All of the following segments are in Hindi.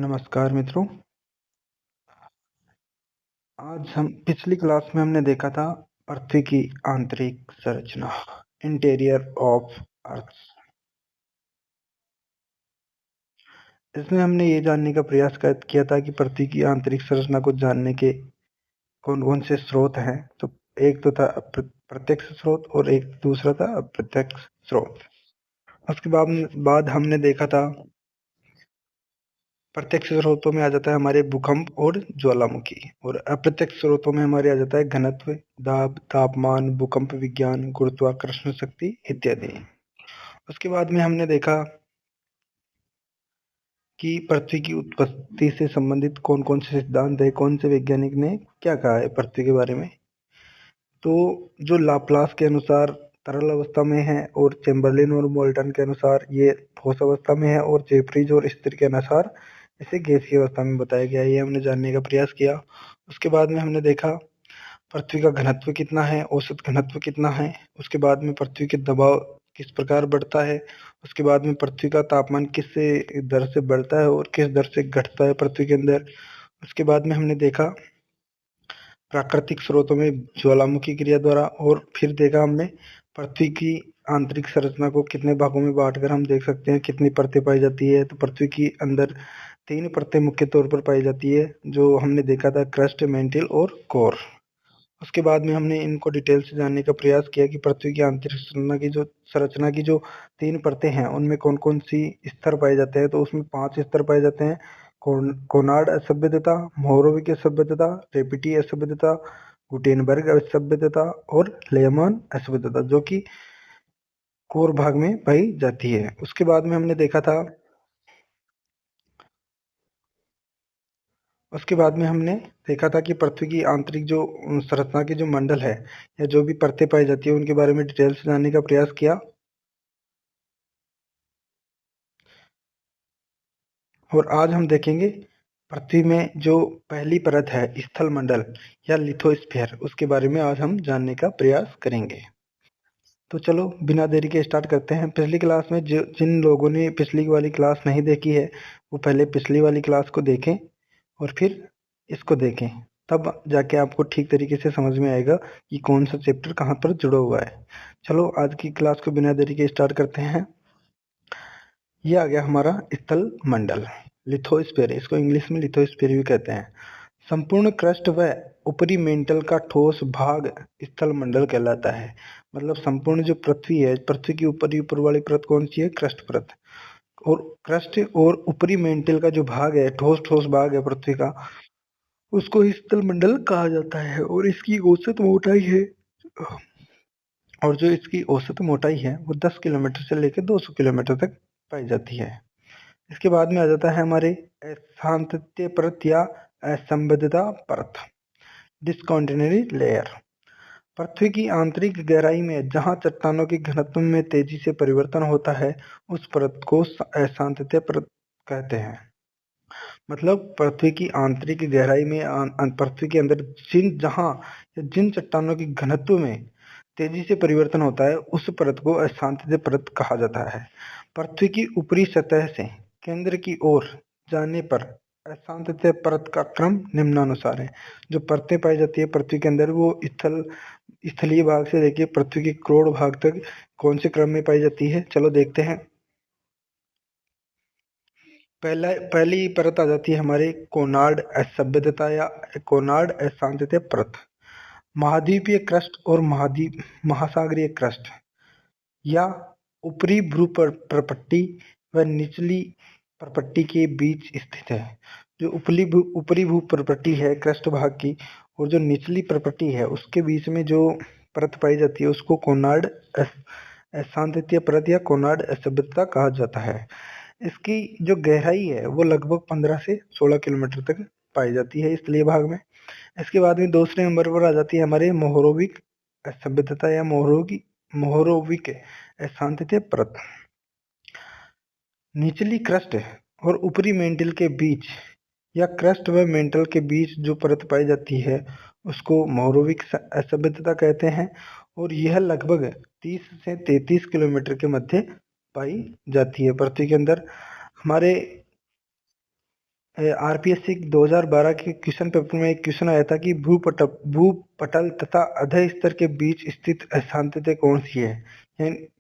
नमस्कार मित्रों। आज हम पिछली क्लास में हमने देखा था पृथ्वी की आंतरिक संरचना, इंटीरियर ऑफ अर्थ। इसमें हमने ये जानने का प्रयास किया था कि पृथ्वी की आंतरिक संरचना को जानने के कौन कौन से स्रोत हैं। तो एक तो था प्रत्यक्ष स्रोत और एक दूसरा था अप्रत्यक्ष स्रोत। उसके बाद हमने देखा था प्रत्यक्ष स्रोतों में आ जाता है हमारे भूकंप और ज्वालामुखी, और अप्रत्यक्ष स्रोतों में हमारे आ जाता है घनत्व, दाब, तापमान, भूकंप विज्ञान, गुरुत्वाकर्षण शक्ति इत्यादि। उसके बाद में हमने देखा कि पृथ्वी की उत्पत्ति से संबंधित कौन कौन से सिद्धांत है, कौन से वैज्ञानिक ने क्या कहा है पृथ्वी के बारे में। तो जो लाप्लास के अनुसार तरल अवस्था में है, और चैम्बरलिन और मोल्टन के अनुसार ये ठोस अवस्था में है, और जेफरीज और स्थिर के अनुसार इसे गैसीय अवस्था में बताया गया है। ये हमने जानने का प्रयास किया। उसके बाद में हमने देखा पृथ्वी का घनत्व कितना है, औसत घनत्व कितना है। उसके बाद में पृथ्वी के दबाव किस प्रकार बढ़ता है। उसके बाद में पृथ्वी का तापमान किस दर से बढ़ता है और किस दर से घटता है पृथ्वी के अंदर। उसके बाद में हमने देखा प्राकृतिक स्रोतों में ज्वालामुखी क्रिया द्वारा, और फिर देखा हमने पृथ्वी की आंतरिक संरचना को कितने भागों में बांटकर हम देख सकते हैं कितनी परतें पाई जाती है। तो पृथ्वी की अंदर 3 परतें मुख्य तौर पर पाई जाती है, जो हमने देखा था क्रस्ट, मेंटिल और कोर। उसके बाद में हमने इनको डिटेल से जानने का प्रयास किया कि पृथ्वी की आंतरिक संरचना की जो 3 परतें हैं उनमें कौन कौन सी स्तर पाए जाते हैं। तो उसमें 5 स्तर पाए जाते हैं। कोनार्ड असभ्यता, मोहरोविक असभ्यता, रेपिटी असभ्यता, गुटेनबर्ग असभ्यता और लेहमान असभ्यता, जो कि कोर भाग में पाई जाती है। उसके बाद में हमने देखा था उसके बाद में हमने देखा था कि पृथ्वी की आंतरिक जो संरचना की जो मंडल है, या जो भी परतें पाई जाती है उनके बारे में डिटेल से जानने का प्रयास किया। और आज हम देखेंगे पृथ्वी में जो पहली परत है स्थल मंडल या लिथोस्फीयर, उसके बारे में आज हम जानने का प्रयास करेंगे। तो चलो बिना देरी के स्टार्ट करते हैं। पिछली क्लास में जिन लोगों ने पिछली वाली क्लास नहीं देखी है, वो पहले पिछली वाली क्लास को देखें और फिर इसको देखें। तब जाके आपको ठीक तरीके से समझ में आएगा कि कौन सा चैप्टर कहाँ पर जुड़ा हुआ है। चलो आज की क्लास को बिना देरी के स्टार्ट करते हैं। ये आ गया हमारा स्थल मंडल, लिथोस्फीयर। इसको इंग्लिश में लिथोस्फीयर भी कहते हैं। संपूर्ण क्रस्ट व ऊपरी मेंटल का ठोस भाग स्थल मंडल कहलाता है। मतलब संपूर्ण जो पृथ्वी है, पृथ्वी की ऊपर वाली परत कौन सी है? क्रस्ट परत। और क्रस्ट और ऊपरी मेंटल का जो भाग है, ठोस ठोस भाग है पृथ्वी का, उसको स्थल मंडल कहा जाता है। और इसकी औसत मोटाई है, और जो इसकी औसत मोटाई है वो 10 किलोमीटर से लेकर 200 किलोमीटर तक पाई जाती है। इसके बाद में आ जाता है हमारे अशांतत्य परत या असंबद्धता परत, डिस्कंटिन्यूटी लेयर। पृथ्वी की आंतरिक गहराई में जहां चट्टानों के घनत्व में तेजी से परिवर्तन होता है, उस परत को अशांतत्य परत कहते हैं। मतलब पृथ्वी की आंतरिक गहराई में पृथ्वी के अंदर जिन चट्टानों के घनत्व में तेजी से परिवर्तन होता है, उस परत को अशांतत्य परत कहा जाता है। पृथ्वी की ऊपरी सतह से केंद्र की ओर जाने पर अशांतत्य परत का क्रम निम्नानुसार है। जो परतें पाई जाती है पृथ्वी के अंदर, वो स्थलीय भाग से लेके पृथ्वी के क्रोड़ भाग तक कौन से क्रम में पाई जाती है, चलो देखते हैं। पहली परत आ जाती है हमारे कोनार्ड असभ्यता या कोनार्ड अशांतत्य परत। महाद्वीपीय क्रस्ट और महासागरीय क्रस्ट या ऊपरी भू प्रपट्टी व निचली प्रपट्टी के बीच स्थित है। जो ऊपरी भू प्रपट्टी है क्रस्ट भाग की, और जो निचली प्रपट्टी है उसके बीच में जो परत पाई जाती है उसको कोनार्ड अशांतत्य परत या कोनार्ड असभ्यता कहा जाता है। इसकी जो गहराई है वो लगभग 15 से 16 किलोमीटर तक पाई जाती है स्थलीय भाग में। इसके बाद में दूसरे नंबर पर आ जाती है हमारे मोहरोविक असभ्यता या मोहरोविक अशांतत्य परत। निचली क्रस्ट और ऊपरी मेंटल के बीच या क्रस्ट व मेंटल के बीच जो परत पाई जाती है उसको मोहरोविक असभ्यता कहते हैं। और यह लगभग 30 से 33 किलोमीटर के मध्य पाई जाती है पृथ्वी के अंदर। हमारे आरपीएससी 2012 के क्वेश्चन पेपर में एक क्वेश्चन आया था कि भूपटल तथा अधः स्तर के बीच स्थित अशांतता कौन सी है,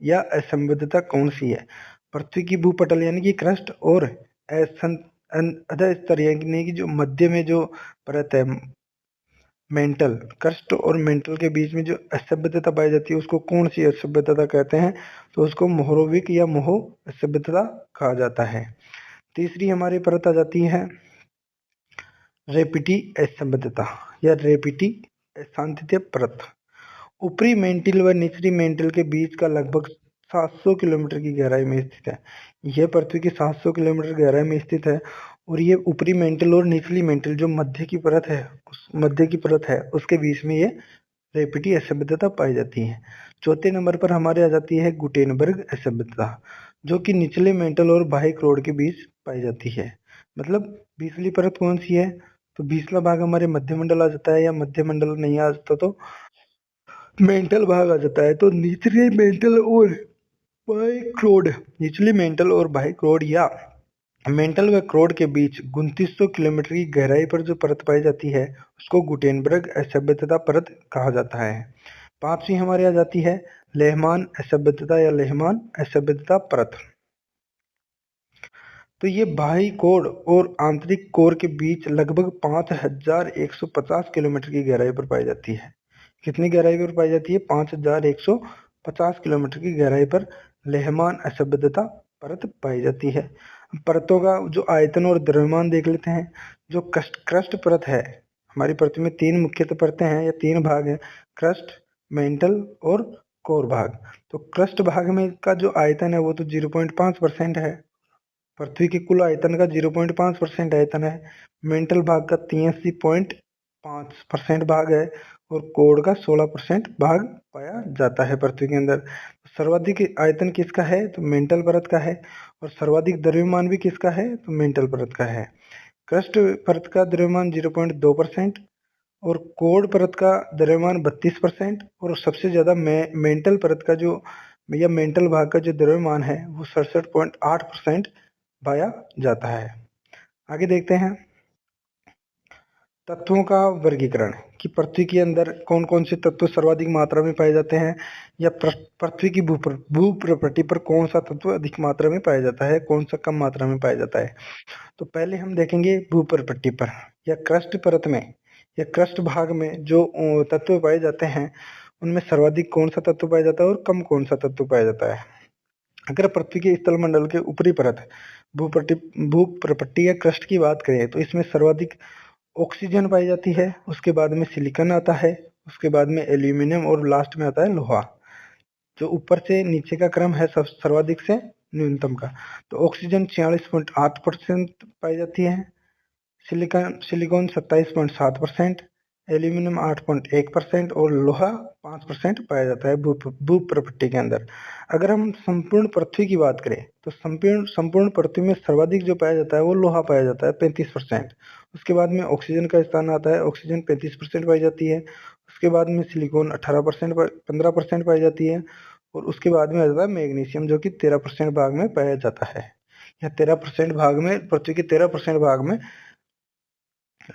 या असंबद्धता कौन सी है। पृथ्वी की भूपटल यानी कि क्रस्ट और अधः स्तर यानी कि जो मध्य में जो परत है, मेंटल, क्रस्ट और मेंटल के बीच में जो असभ्यता पाई जाती है उसको कौन सी असभ्यता कहते हैं, तो उसको मोहरोविक या मोहो असभ्यता कहा जाता है। तीसरी हमारी परत आ जाती है रेपिटी असंबद्धता या रेपिटी अशांतता परत। ऊपरी मेंटल व निचली मेंटल के बीच का लगभग 700 किलोमीटर की गहराई में स्थित है। यह पृथ्वी की 700 किलोमीटर गहराई में स्थित है और ये ऊपरी मेंटल और निचली मेंटल जो मध्य की परत है, उस मध्य की परत है उसके बीच में ये रेपिटी असभ्यता पाई जाती है। चौथे नंबर पर हमारे आ जाती है गुटेनबर्ग असभ्यता, जो कि निचले मेंटल और बाह्य क्रोड के बीच पाई जाती है। मतलब बीसली परत कौन सी है, तो बीसला भाग हमारे मध्यमंडल आ जाता है, या मध्यमंडल नहीं आ जाता तो मेंटल भाग आ जाता है। तो निचले मेंटल और बाह्य क्रोड, निचली मेंटल और बाह्य क्रोड या मेंटल व क्रोड के बीच 2900 किलोमीटर की गहराई पर जो परत पाई जाती है उसको गुटेनबर्ग असभ्यता परत कहा जाता है। पांचवी हमारे आ जाती है लेहमान असभ्यता या लेहमान असभ्यता परत। तो ये बाह्य कोर और आंतरिक कोर के बीच लगभग 5150 किलोमीटर की गहराई पर पाई जाती है। कितनी गहराई पर पाई जाती है, 5150 किलोमीटर की गहराई पर लेहमान असभ्यता परत पाई जाती है। परतों का जो आयतन और द्रव्यमान देख लेते हैं। जो क्रस्ट परत है, हमारी पृथ्वी में तीन मुख्यतः परतें हैं या तीन भाग हैं, क्रस्ट, मेंटल और कोर भाग। तो क्रस्ट भाग में का जो आयतन है वो तो 0.5% है, पृथ्वी के कुल आयतन का 0.5% आयतन है। मेंटल भाग का 83.5% भाग है और कोर का 16% भाग पाया जाता है पृथ्वी के अंदर। सर्वाधिक आयतन किसका है, तो मेंटल परत का है, और सर्वाधिक द्रव्यमान भी किसका है, तो मेंटल परत का है। क्रस्ट परत का द्रव्यमान 0.2% और कोर परत का द्रव्यमान 32%, और सबसे ज्यादा मेंटल परत का जो या मेंटल भाग का जो द्रव्यमान है वो 67.8% पाया जाता है। आगे देखते हैं तत्वों का वर्गीकरण, कि पृथ्वी के अंदर कौन कौन से तत्व सर्वाधिक मात्रा में पाए जाते हैं, या पृथ्वी की भूप्रकृति पर कौन सा तत्व अधिक मात्रा में पाया जाता है, कौन सा कम मात्रा में पाया जाता है। तो पहले हम देखेंगे भूप्रकृति पर या क्रस्ट परत में या क्रस्ट भाग में जो तत्व पाए जाते हैं उनमें सर्वाधिक कौन सा तत्व पाया जाता है और कम कौन सा तत्व पाया जाता है। अगर पृथ्वी के स्थल मंडल के ऊपरी परत भूप्रपट्टी या क्रस्ट की बात करें तो इसमें सर्वाधिक ऑक्सीजन पाई जाती है, उसके बाद में सिलिकॉन आता है, उसके बाद में एल्यूमिनियम और लास्ट में आता है लोहा। जो ऊपर से नीचे का क्रम है सब सर्वाधिक से न्यूनतम का। तो ऑक्सीजन 46.8% पाई जाती है, सिलिकॉन 27.7%, एल्यूमिनियम 8.1% और लोहा 5% पाया जाता है भूप्रपट्टी के अंदर। अगर हम संपूर्ण पृथ्वी की बात करें तो संपूर्ण पृथ्वी में सर्वाधिक जो पाया जाता है वो लोहा पाया जाता है 35%। उसके बाद में ऑक्सीजन का स्थान आता है, ऑक्सीजन 35% पाई जाती है। उसके बाद में सिलिकॉन 15% पाई जाती है, और उसके बाद में आ जाता है मैग्नीशियम जो कि 13% भाग में पाया जाता है। या 13% भाग में, पृथ्वी के 13% भाग में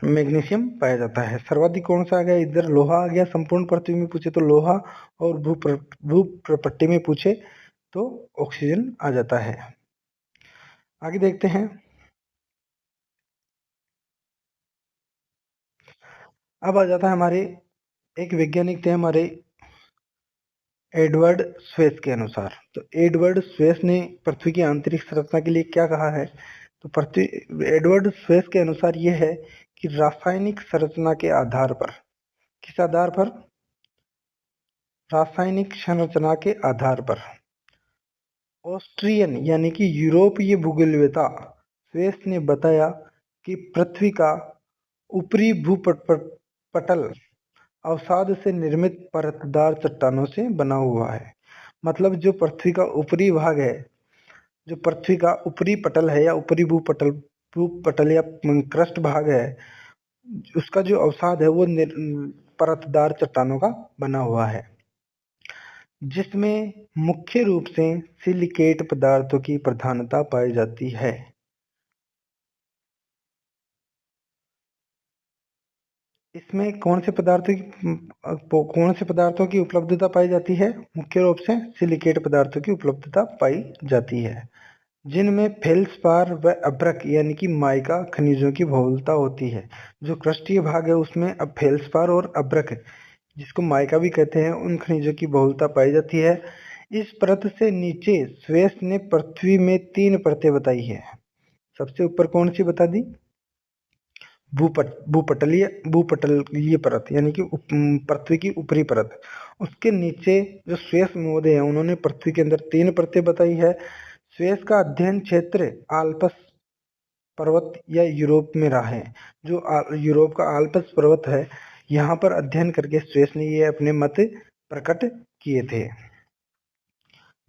मैग्नीशियम पाया जाता है। सर्वाधिक कौन सा आ गया इधर, लोहा आ गया। संपूर्ण पृथ्वी में पूछे तो लोहा, और भूप्रपट्टी में पूछे तो ऑक्सीजन आ जाता है। आगे देखते हैं। अब आ जाता है हमारे एक वैज्ञानिक थे हमारे एडवर्ड स्वेस के अनुसार। तो एडवर्ड स्वेस ने पृथ्वी की आंतरिक संरचना के लिए क्या कहा है, तो पृथ्वी एडवर्ड स्वेस के अनुसार यह है कि रासायनिक संरचना के आधार पर, किस आधार पर, रासायनिक संरचना के आधार पर ऑस्ट्रियन यानी कि यूरोपीय भूगोलवेत्ता स्वेस ने बताया कि पृथ्वी का ऊपरी भूपटल अवसाद से निर्मित परतदार चट्टानों से बना हुआ है। मतलब जो पृथ्वी का ऊपरी भाग है, जो पृथ्वी का ऊपरी पटल है या ऊपरी भूपटल या क्रस्ट भाग है, उसका जो अवसाद है वो परतदार चट्टानों का बना हुआ है, जिसमें मुख्य रूप से सिलिकेट पदार्थों की प्रधानता पाई जाती है। इसमें कौन से पदार्थों की उपलब्धता पाई जाती है? मुख्य रूप से सिलिकेट पदार्थों की उपलब्धता पाई जाती है, जिनमें फेल्सपार व अभ्रक यानी कि माइका खनिजों की बहुलता होती है। जो क्रस्टीय भाग है उसमें अब फेल्सपार और अभ्रक, जिसको माइका भी कहते हैं, उन खनिजों की बहुलता पाई जाती है। इस परत से नीचे स्वेस ने पृथ्वी में 3 परतें बताई है। सबसे ऊपर कौन सी बता दी? भूपटलीय परत यानी कि पृथ्वी की ऊपरी परत। उसके नीचे जो स्वेस महोदय है उन्होंने पृथ्वी के अंदर 3 परतें बताई है। स्वेस का अध्ययन क्षेत्र आल्प्स पर्वत या यूरोप में रहा है। जो यूरोप का आल्प्स पर्वत है, यहाँ पर अध्ययन करके स्वेस ने ये अपने मत प्रकट किए थे।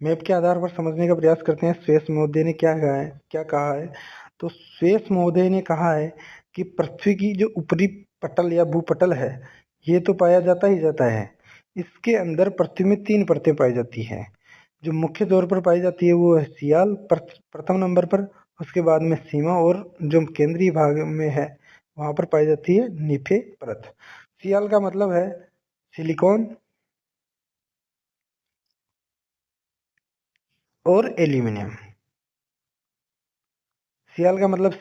मैप के आधार पर समझने का प्रयास करते हैं स्वेस महोदय ने क्या कहा है। तो स्वेस महोदय ने कहा है कि पृथ्वी की जो ऊपरी पटल या भूपटल है, ये तो पाया जाता ही जाता है। इसके अंदर पृथ्वी में 3 परतें पाई जाती है। जो मुख्य तौर पर पाई जाती है वो है सियाल प्रथम नंबर पर, उसके बाद में सीमा, और जो केंद्रीय भाग में है वहां पर पाई जाती है नीफे परत। सियाल का मतलब है सिलिकॉन और एल्यूमिनियम। सियाल का मतलब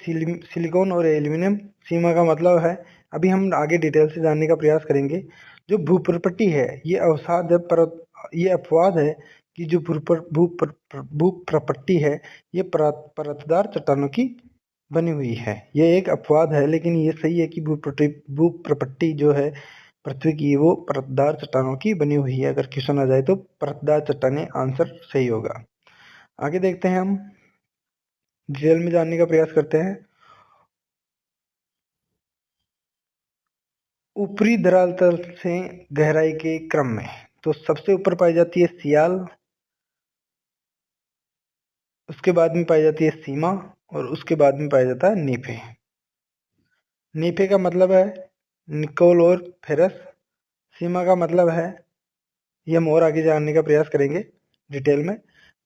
सिलिकॉन और एल्यूमिनियम। सीमा का मतलब है, अभी हम आगे डिटेल से जानने का प्रयास करेंगे। जो भूप्रपट्टी है ये अवसाद है, ये अपवाद है कि जो भूप्रपट्टी है ये परतदार चट्टानों की बनी हुई है। ये एक अपवाद है, लेकिन ये सही है कि भूप्रपट्टी जो है पृथ्वी की वो परतदार चट्टानों की बनी हुई है। अगर क्वेश्चन आ जाए तो परतदार चट्टानें आंसर सही होगा। आगे देखते हैं, हम डिटेल में जानने का प्रयास करते हैं। ऊपरी धरातल तल से गहराई के क्रम में तो सबसे ऊपर पाई जाती है सियाल, उसके बाद में पाई जाती है सीमा, और उसके बाद में पाया जाता है नीफे। नीफे का मतलब है निकोल और फेरस। सीमा का मतलब है, ये हम और आगे जानने का प्रयास करेंगे डिटेल में।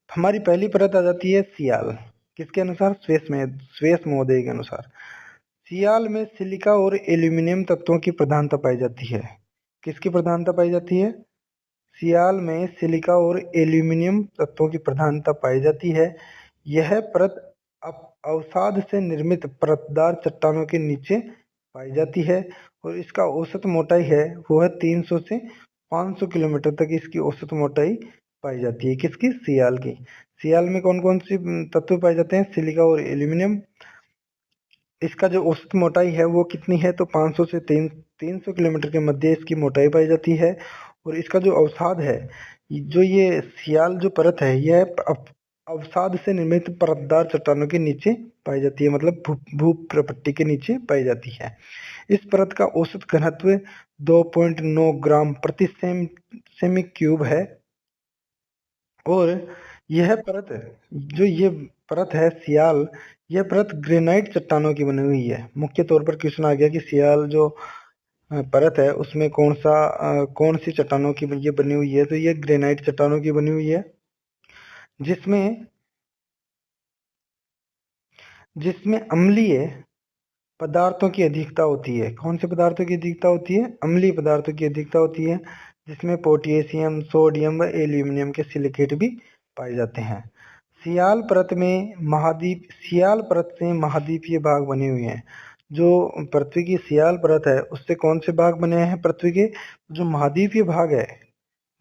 हमारी पहली परत आ जाती है सियाल। किसके अनुसार? स्वेस महोदय के अनुसार। सियाल में सिलिका और एल्यूमिनियम तत्वों की प्रधानता पाई जाती है। किसकी प्रधानता पाई जाती है? सियाल में सिलिका और एल्यूमिनियम तत्वों की प्रधानता पाई जाती है। यह परत अवसाद से निर्मित परतदार चट्टानों के नीचे पाई जाती है, और इसका औसत मोटाई है वो है 300 से 500 किलोमीटर तक इसकी औसत मोटाई पाई जाती है। किसकी? सियाल की। सियाल में कौन कौन सी तत्व पाए जाते हैं? सिलिका और एल्यूमिनियम। इसका जो औसत मोटाई है वो कितनी है? तो 500 से 300 किलोमीटर के मध्य इसकी मोटाई पाई जाती है। और इसका जो अवसाद है, जो ये सियाल जो परत है, यह अवसाद से निर्मित परतदार चट्टानों के नीचे पाई जाती है, मतलब भूप्रपट्टी के नीचे पाई जाती है। इस परत का औसत घनत्व 2.9 ग्राम प्रति सेमी क्यूब है। और यह परत, जो ये परत है सियाल, यह परत ग्रेनाइट चट्टानों की बनी हुई है। मुख्य तौर पर क्वेश्चन आ गया कि सियाल जो परत है उसमें कौन सी चट्टानों की ये बनी हुई है? तो ये ग्रेनाइट चट्टानों की बनी हुई है, जिसमें जिसमें अम्लीय पदार्थों की अधिकता होती है। कौन से पदार्थों की अधिकता होती है? अम्लीय पदार्थों की अधिकता होती है, जिसमें पोटेशियम, सोडियम व एल्यूमिनियम के सिलिकेट भी पाए जाते हैं। सियाल परत से महाद्वीपीय भाग बने हुए हैं। जो पृथ्वी की सियाल परत है उससे कौन से भाग बने हैं पृथ्वी के? जो महाद्वीपीय भाग है,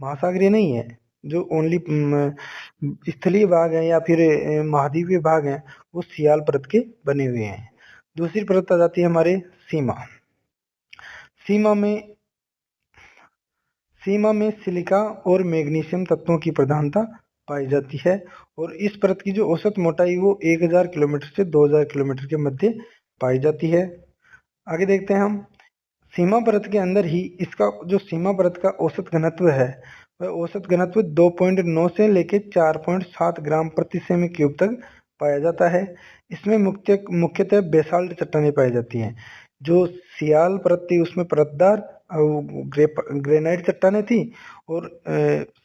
महासागरीय नहीं है, जो ओनली स्थलीय भाग है या फिर महाद्वीपीय भाग है, वो सियाल परत के बने हुए हैं। दूसरी परत आ जाती है हमारे सीमा। सीमा में सीमा में सिलिका और मैग्नीशियम तत्वों की प्रधानता पाई जाती है, और इस परत की जो औसत मोटाई वो 1000 किलोमीटर से 2000 किलोमीटर के मध्य पाई जाती है। आगे देखते हैं हम, सीमा परत के अंदर ही इसका जो सीमा परत का औसत घनत्व है, वह औसत घनत्व 2.9 से लेकर 4.7 ग्राम प्रति सेमी क्यूब तक पाया जाता है। इसमें मुख्यतः बेसाल्ट चट्टानें पाई जाती हैं। जो सियाल परत थी उसमें परतदार ग्रेनाइट चट्टानें थी, और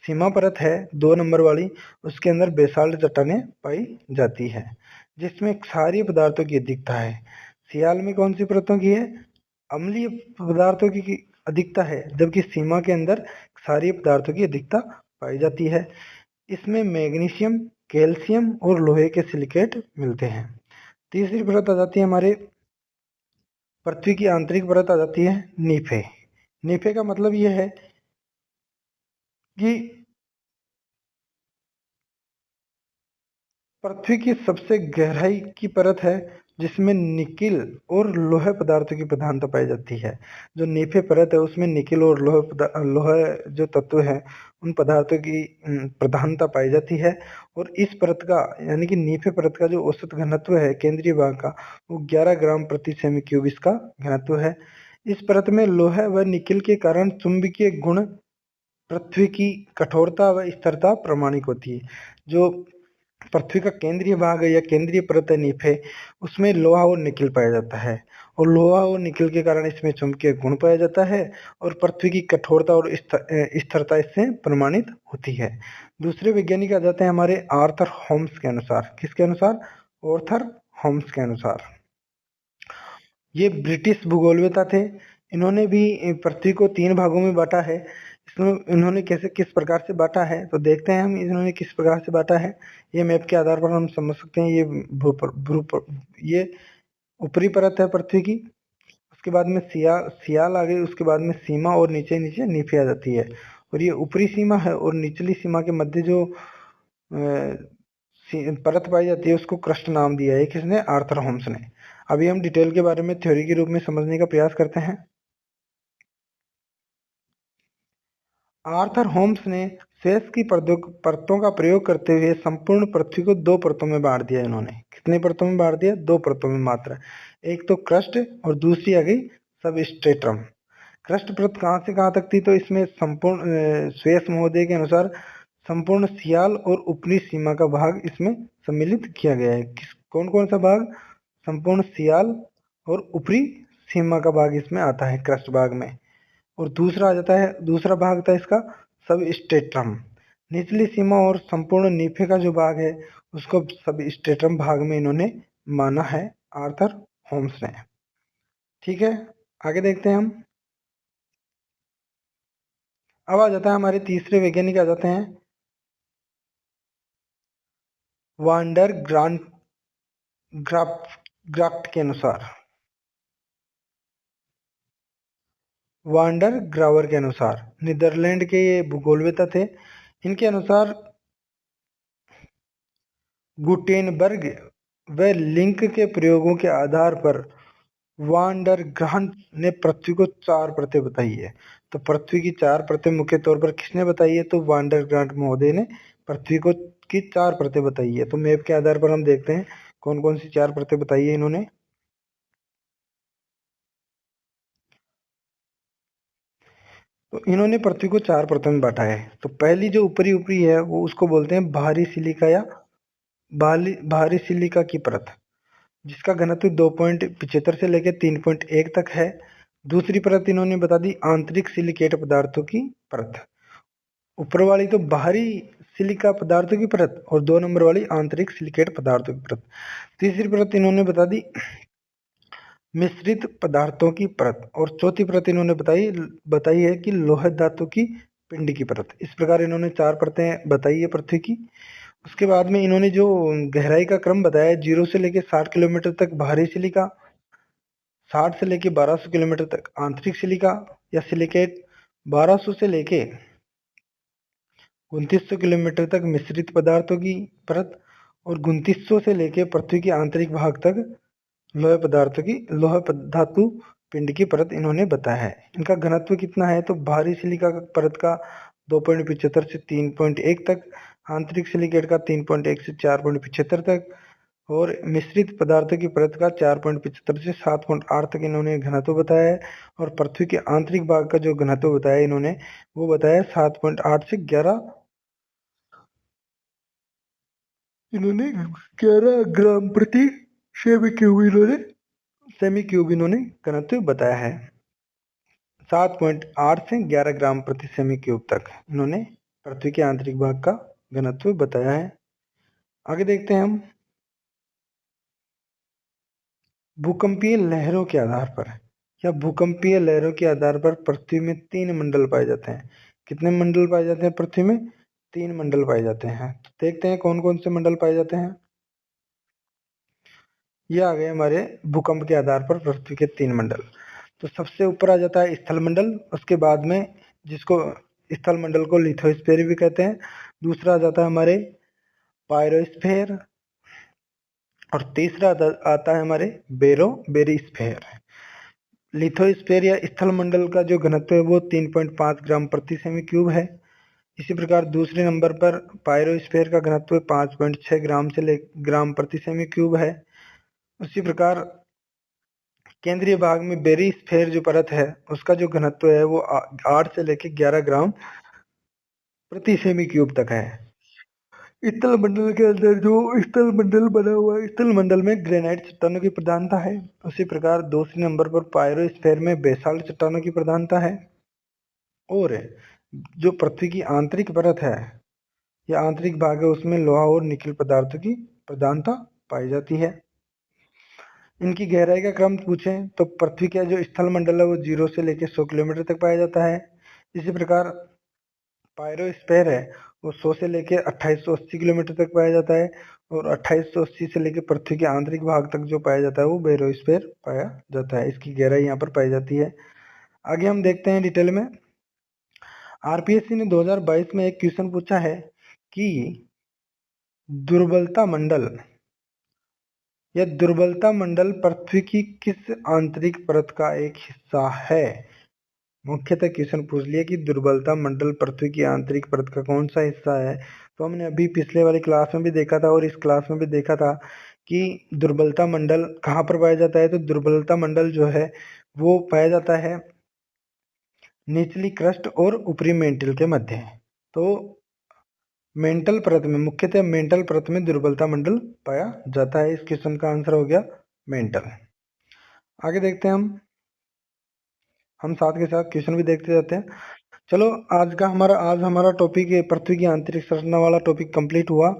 सीमा परत है 2 नंबर वाली, उसके अंदर बेसाल्ट चट्टानें पाई जाती है, जिसमें क्षारीय पदार्थों की अधिकता है। सियाल में कौन सी परतों की है? अम्लीय पदार्थों की अधिकता है, जबकि सीमा के अंदर क्षारीय पदार्थों की अधिकता पाई जाती है। इसमें मैग्नीशियम, कैल्शियम और लोहे के सिलिकेट मिलते हैं। तीसरी परत आ जाती है हमारे पृथ्वी की आंतरिक परत आ जाती है नीफे। नीफे का मतलब यह है कि पृथ्वी की सबसे गहराई की परत है, जिसमें निकिल और लोहे पदार्थों की प्रधानता पाई जाती है। जो नीफे परत है उसमें निकिल और लोहे जो तत्व है उन पदार्थों की प्रधानता पाई जाती है। और इस परत का यानी कि नीफे परत का जो औसत घनत्व है केंद्रीय भाग का, वो 11 ग्राम प्रति सेमी क्यूब इसका घनत्व है। इस परत में लोहे व निकिल के कारण चुंबकीय गुण, पृथ्वी की कठोरता व स्थिरता प्रमाणित होती है। जो पृथ्वी का केंद्रीय भाग है या केंद्रीय परत है नीफ है, उसमें लोहा और निकिल पाया जाता है। और लोहा और निकिल के कारण इसमें चुंबकीय गुण पाया जाता है और पृथ्वी की कठोरता और स्थिरता इससे प्रमाणित होती है। दूसरे वैज्ञानिक आ जाते हैं हमारे आर्थर होम्स के अनुसार। किसके अनुसार? आर्थर होम्स के अनुसार। ये ब्रिटिश भूगोलवेता थे। इन्होंने भी पृथ्वी को 3 भागों में बाँटा है। इसमें इन्होंने कैसे किस प्रकार से बाँटा है तो देखते हैं हम इन्होंने किस प्रकार से बाँटा है। ये मैप के आधार पर हम समझ सकते हैं। ये ऊपरी परत है पृथ्वी की, उसके बाद में सियाल आ गई, उसके बाद में सीमा और नीचे नीफे आ जाती है। और ये ऊपरी सीमा है और निचली सीमा के मध्य जो परत पाई जाती है उसको क्रस्ट नाम दिया है। किसने? आर्थर होम्स ने। अभी हम डिटेल के बारे में थ्योरी के रूप में समझने का प्रयास करते हैं। आर्थर होम्स ने शेष की परतों का प्रयोग करते हुए संपूर्ण पृथ्वी को 2 परतों में बांट दिया। इन्होंने कितनी परतों में बांट दिया? 2 परतों में मात्र। एक तो क्रस्ट और दूसरी आ गई सबस्ट्रेटम। क्रस्ट परत कहाँ से कहाँ तक थी? तो इसमें संपूर्ण स्वेस महोदय के अनुसार संपूर्ण सियाल और ऊपरी सीमा का भाग इसमें सम्मिलित किया गया है। कौन कौन सा भाग? संपूर्ण सियाल और ऊपरी सीमा का भाग इसमें आता है क्रस्ट भाग में। और दूसरा आ जाता है, दूसरा भाग था इसका सब स्टेट्रम। निचली सीमा और संपूर्ण नीफे का जो भाग है उसको सब स्टेट्रम भाग में इन्होंने माना है आर्थर होम्स ने। ठीक है, आगे देखते हैं हम। अब आ जाता है हमारे तीसरे वैज्ञानिक आ जाते हैं वांडर ग्राफ्ट के अनुसार। वांडर ग्रावर के अनुसार नीदरलैंड के ये भूगोलवेता थे। इनके अनुसार गुटेनबर्ग व लिंक के प्रयोगों के आधार पर वान डर ग्राहम ने पृथ्वी को 4 परतें बताई है। तो पृथ्वी की 4 परतें मुख्य तौर पर किसने बताई है? तो वान डर ग्रांट महोदय ने पृथ्वी को की 4 परतें बताई है। तो मैप के आधार पर हम देखते हैं कौन कौन सी 4 परतें बताई है इन्होंने। तो इन्होंने पृथ्वी को 4 परतों में बांटा है। तो पहली जो ऊपरी ऊपरी है वो उसको बोलते हैं बाहरी सिलिका या बाहरी सिलिका की परत, जिसका घनत्व 2.75 से लेकर 3.1 तक है। दूसरी परत इन्होंने बता दी आंतरिक सिलिकेट पदार्थों की परत। ऊपर वाली तो बाहरी सिलिका पदार्थों की परत और 2 नंबर वाली आंतरिक सिलिकेट पदार्थों की परत। तीसरी परत इन्होंने बता दी मिश्रित पदार्थों की परत। और चौथी परत इन्होंने बताई है कि लोह धातु की पिंड की परत। इस प्रकार इन्होंने 4 परतें बताई है पृथ्वी की। उसके बाद में इन्होंने जो गहराई का क्रम बताया 0 से लेकर 60 किलोमीटर तक बाहरी सिलिका, 60 से लेकर 1200 किलोमीटर तक आंतरिक सिलिका या सिलिकेट, 1200 से लेके 2900 किलोमीटर तक मिश्रित पदार्थों की परत और 2900 से लेके पृथ्वी के आंतरिक भाग तक लोह धातु पिंड की परत इन्होंने बताया है। इनका घनत्व कितना है? तो भारी सिलिका परत का 2.75 से 3.1 तक, आंतरिक सिलिकेट का 3.1 से 4.75 तक और मिश्रित पदार्थों की परत का 4.75 से 7.8 तक इन्होंने घनत्व बताया है। और पृथ्वी के आंतरिक भाग का जो घनत्व बताया इन्होंने वो बताया 7.8 से 11 इन्होंने 11 ग्राम प्रति सेमी क्यूब इन्होंने घनत्व बताया है। 7.8 से 11 ग्राम प्रति सेमी क्यूब तक इन्होंने पृथ्वी के आंतरिक भाग का घनत्व बताया है। आगे देखते हैं हम भूकंपीय लहरों के आधार पर या भूकंपीय लहरों के आधार पर पृथ्वी में 3 मंडल पाए जाते हैं। कितने मंडल पाए जाते हैं पृथ्वी में? 3 मंडल पाए जाते हैं। तो देखते हैं कौन कौन से मंडल पाए जाते हैं। ये आ गए हमारे भूकंप के आधार पर पृथ्वी के 3 मंडल। तो सबसे ऊपर आ जाता है स्थल मंडल, उसके बाद में जिसको स्थल मंडल को लिथोस्फीयर भी कहते हैं। दूसरा आ जाता है हमारे पायरोस्फीयर, और तीसरा आता है हमारे बेरीस्फीयर। लिथोस्फीयर या स्थल मंडल का जो घनत्व है वो 3.5 ग्राम प्रति सेमी क्यूब है। इसी प्रकार दूसरे नंबर पर पायरोस्फीयर का घनत्व 5.6 ग्राम से ग्राम प्रति सेमी क्यूब है। उसी प्रकार केंद्रीय भाग में बेरीस्फीयर जो परत है उसका जो घनत्व है वो 8 से लेकर 11 ग्राम प्रति सेमी क्यूब तक है। स्थल मंडल के अंदर जो स्थल मंडल बना हुआ है, स्थल मंडल में ग्रेनाइट चट्टानों की प्रधानता है। उसी प्रकार दूसरे नंबर पर पायरोस्फीयर में बेसाल्ट चट्टानों की प्रधानता है। और जो पृथ्वी की आंतरिक परत है या आंतरिक भाग है उसमें लोहा और निकल पदार्थों की प्रधानता पाई जाती है। इनकी गहराई का क्रम पूछें तो पृथ्वी का जो स्थल मंडल है वो 0 से लेकर 100 किलोमीटर तक पाया जाता है। इसी प्रकार पायरोस्फीयर है वो 100 से लेकर 2880 किलोमीटर तक पाया जाता है, और 2880 से लेकर पृथ्वी के आंतरिक भाग तक जो पाया जाता है वो बेरोस्फीयर पाया जाता है। इसकी गहराई यहाँ पर पाई जाती है। आगे हम देखते हैं डिटेल में। आरपीएससी ने 2022 में एक क्वेश्चन पूछा है कि दुर्बलता मंडल या दुर्बलता मंडल पृथ्वी की किस आंतरिक परत का एक हिस्सा है। मुख्यतः क्वेश्चन पूछ लिया कि दुर्बलता मंडल पृथ्वी की आंतरिक परत का कौन सा हिस्सा है। तो हमने अभी पिछले वाली क्लास में भी देखा था और इस क्लास में भी देखा था कि दुर्बलता मंडल कहाँ पर पाया जाता है। तो दुर्बलता मंडल जो है वो पाया जाता है निचली क्रस्ट और ऊपरी मेंटल के मध्य। तो मेंटल परत में, मुख्यतः मेंटल परत में दुर्बलता मंडल पाया जाता है। इस क्वेश्चन का आंसर हो गया मेंटल। आगे देखते हैं हम साथ के साथ क्वेश्चन भी देखते जाते हैं। चलो आज हमारा टॉपिक पृथ्वी की आंतरिक संरचना वाला टॉपिक कंप्लीट हुआ।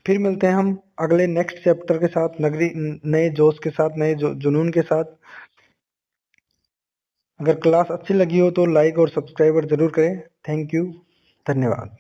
फिर मिलते हैं हम अगले नेक्स्ट चैप्टर के साथ, नए जोश के साथ, नए जुनून के साथ। अगर क्लास अच्छी लगी हो तो लाइक और सब्सक्राइब जरूर करें। थैंक यू, धन्यवाद।